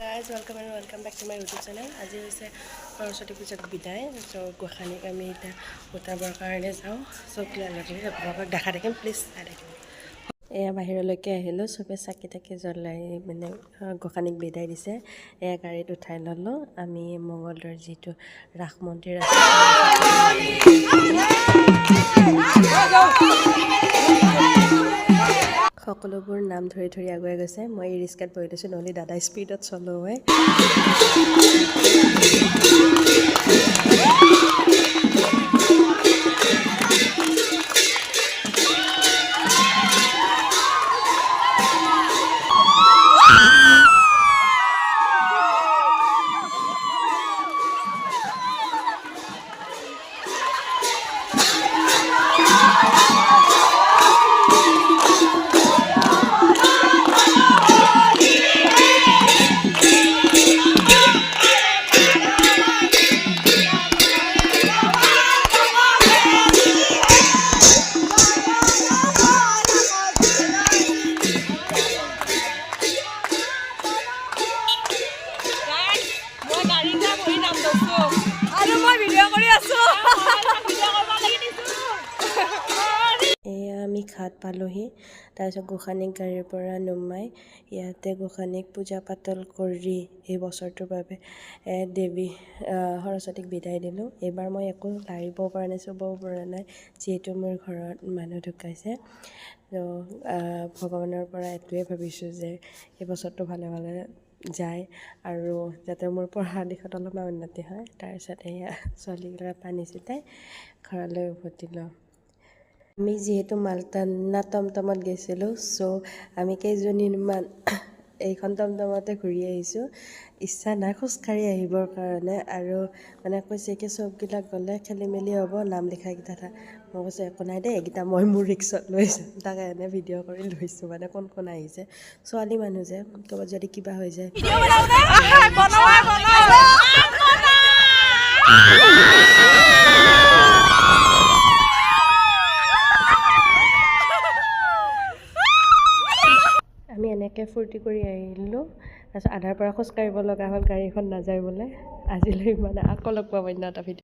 Guys, welcome and welcome back to my YouTube channel. আজি হৈছে সৰস্বতী পূজাৰ বিদায়। সো গোসানীক আমি এটা উঠাবৰ কাৰণে যাওঁ। সো আপোনালোকক দেখা দেখিম, প্লিজ চাই দেখিম। এয়া বাহিৰলৈকে আহিলোঁ, চবে চাকি তাকি জ্বলাই মানে গোসানীক বিদায় দিছে। এয়া গাড়ীত উঠাই ল'লোঁ। আমি মঙ্গলদৈৰ যিটো ৰাস মন্দিৰ আছে সকলোবোৰ নাম ধৰি ধৰি আগুৱাই গৈছে। মই এই ৰিস্কাত বহি লৈছোঁ, নহ'লে দাদা স্পীডত চলো হয়। এয়া আমি ঘাট পালোহি। তাৰপিছত গোসানীক গাড়ীৰ পৰা নমাই ইয়াতে গোসানীক পূজা পাতল কৰি এই বছৰটোৰ বাবে দেৱী সৰস্বতীক বিদায় দিলোঁ। এইবাৰ মই একো লাৰিবও পৰা নাই, চুবও পৰা নাই, যিহেতু মোৰ ঘৰত মানুহ ঢুকাইছে। তো ভগৱানৰ পৰা এইটোৱে ভাবিছোঁ যে এই বছৰটো ভালে ভালে যায় আৰু যাতে মোৰ পঢ়া দিশত অলপমান উন্নতি হয়। তাৰপিছত এয়া ছোৱালীবিলাক পানী ছিটাই ঘৰলৈ উভতি লওঁ। আমি যিহেতু মালটানা টমটমত গৈছিলোঁ, চ' আমি কেইজনীমান এইখন টমটমতে ঘূৰি আহিছোঁ। ইচ্ছা নাই খোজকাঢ়ি আহিবৰ কাৰণে, আৰু মানে কৈছে কি চববিলাক গ'লে খেলি মেলি হ'ব, নাম লিখাকেইটা থাক। মই কৈছোঁ একো নাই দেই, এইকেইটা মই মোৰ ৰিক্সত লৈছোঁ। তাকে এনে ভিডিঅ' কৰি লৈছোঁ, মানে কোন কোন আহিছে। ছোৱালী মানুহ যে ক'ৰবাত যদি কিবা হৈ যায়। আমি এনেকৈ ফূৰ্তি কৰি আহিলোঁ। তাৰপিছত আধাৰ পৰা খোজকাঢ়িব লগা হ'ল, গাড়ীখন নাযায় বোলে। আজিলৈ মানে আকৌ লগ পাম অন্য এটা ভিডিঅ'।